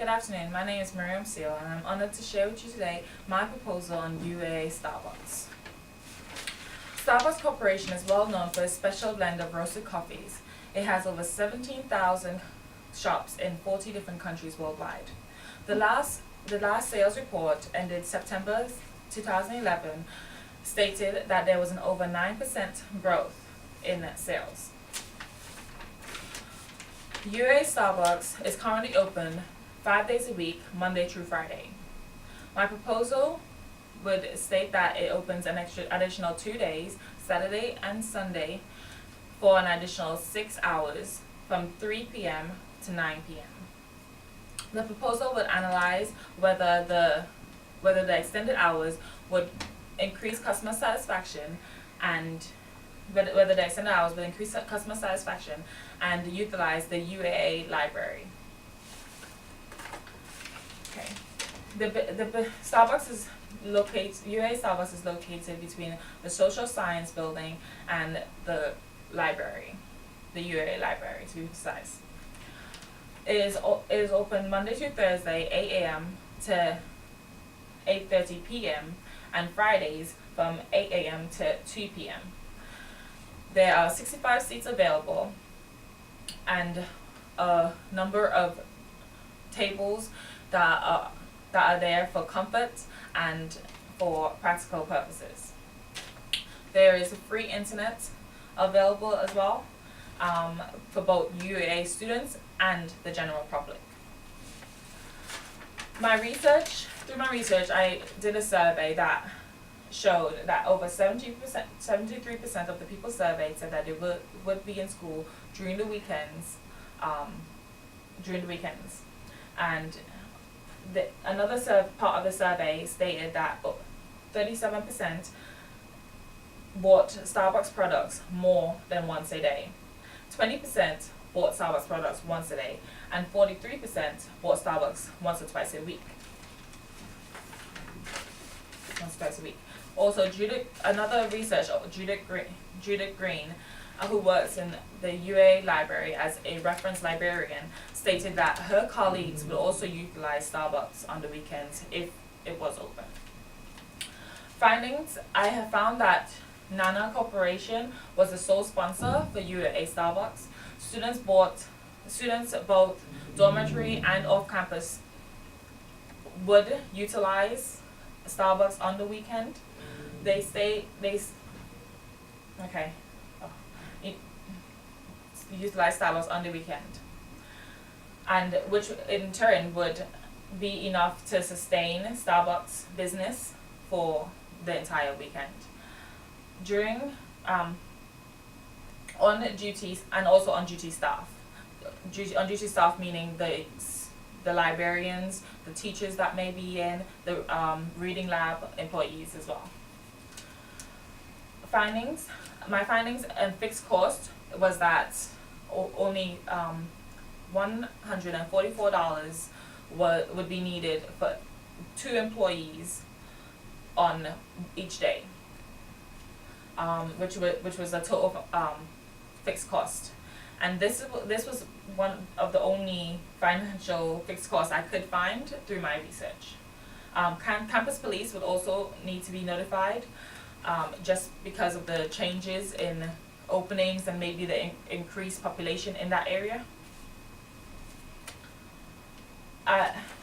Good afternoon, my name is Miriam Seale and I'm honored to share with you today my proposal on UAA Starbucks. Starbucks Corporation is well known for its special blend of roasted coffees. It has over 17,000 shops in 40 different countries worldwide. The last sales report ended September 2011 stated that there was an over 9% growth in sales. UAA Starbucks is currently open 5 days a week, Monday through Friday. My proposal would state that it opens an additional 2 days, Saturday and Sunday, for an additional 6 hours from 3 p.m. to 9 p.m. The proposal would analyze whether the extended hours would increase customer satisfaction and whether the extended hours would increase customer satisfaction and utilize the UAA library. Okay. UAA Starbucks is located between the Social Science Building and the library, the UAA library to be precise. It is open Monday through Thursday, 8 a.m. to 8:30 p.m. and Fridays from 8 a.m. to 2 p.m. There are 65 seats available and a number of tables that are there for comfort and for practical purposes. There is free internet available as well for both UAA students and the general public. Through my research, I did a survey that showed that over 73% of the people surveyed said that they would be in school during the weekends. And another part of the survey stated that 37% bought Starbucks products more than once a day. 20% bought Starbucks products once a day, and 43% bought Starbucks once or twice a week. Also, Judith Green, who works in the UAA library as a reference librarian, stated that her colleagues would also utilize Starbucks on the weekends if it was open. Findings: I have found that Nana Corporation was the sole sponsor for UAA Starbucks. Students both dormitory and off-campus would utilize Starbucks on the weekend. Utilize Starbucks on the weekend, and which in turn would be enough to sustain Starbucks business for the entire weekend. During on duties and also on duty staff. On duty staff meaning the librarians, the teachers that may be in, the reading lab employees as well. My findings and fixed cost was that only $144 would be needed for 2 employees on each day, which was a total fixed cost. And this was one of the only financial fixed costs I could find through my research. Campus police would also need to be notified, just because of the changes in openings and maybe the increased population in that area.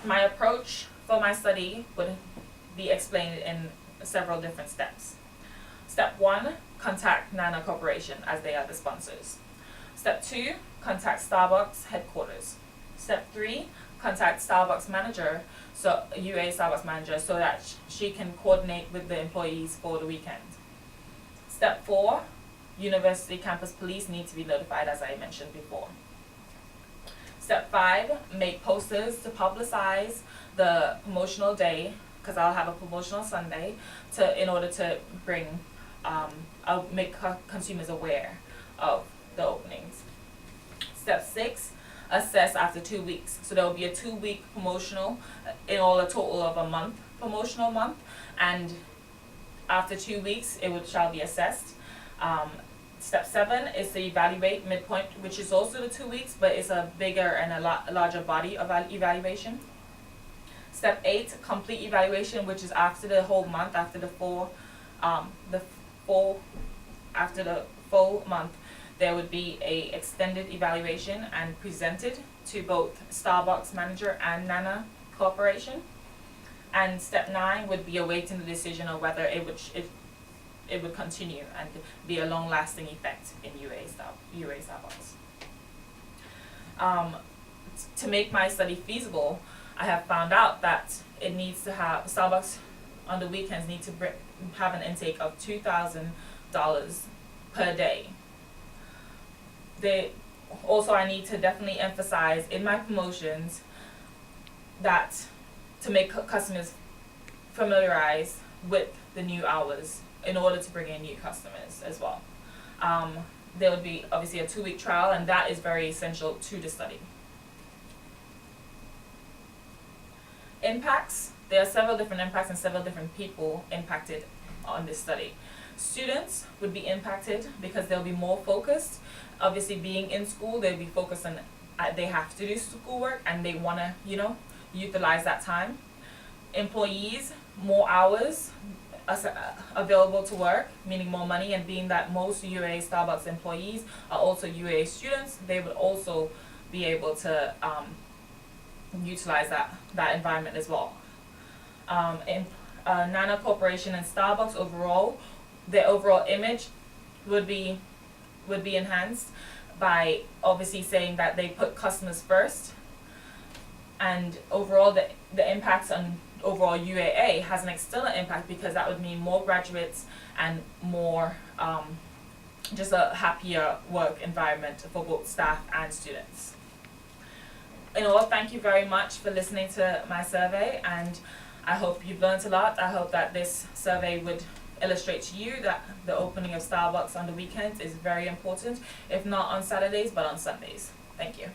My approach for my study would be explained in several different steps. Step 1, contact Nana Corporation as they are the sponsors. Step 2, contact Starbucks headquarters. Step 3, contact Starbucks manager, UAA Starbucks manager, so that she can coordinate with the employees for the weekend. Step 4, university campus police need to be notified, as I mentioned before. Step 5, make posters to publicize the promotional day, because I'll have a promotional Sunday, in order to I'll make consumers aware of the openings. Step 6, assess after 2 weeks. So there will be a 2-week promotional, in all a total of a month, promotional month, and after 2 weeks it shall be assessed Step 7 is to evaluate midpoint, which is also the 2 weeks, but it's a bigger and a larger body of evaluation. Step 8, complete evaluation, which is after the whole month, after the full month, there would be a extended evaluation and presented to both Starbucks manager and Nana Corporation. And step 9 would be awaiting the decision of whether it would continue and be a long-lasting effect in UA Starbucks. To make my study feasible, I have found out that it needs to have Starbucks on the weekends need to have an intake of $2,000 per day. I need to definitely emphasize in my promotions that to make customers familiarize with the new hours in order to bring in new customers as well. There would be obviously a 2-week trial, and that is very essential to the study. Impacts. There are several different impacts and several different people impacted on this study. Students would be impacted because they'll be more focused. Obviously, being in school, they'll be focused on they have to do schoolwork and they want to, utilize that time. Employees, more hours available to work, meaning more money, and being that most UA Starbucks employees are also UA students, they would also be able to utilize that environment as well. In Nana Corporation and Starbucks overall, their overall image would be enhanced by obviously saying that they put customers first, and overall the impacts on overall UAA has an external impact because that would mean more graduates and more just a happier work environment for both staff and students. In all, thank you very much for listening to my survey, and I hope you've learned a lot. I hope that this survey would illustrate to you that the opening of Starbucks on the weekends is very important, if not on Saturdays, but on Sundays. Thank you.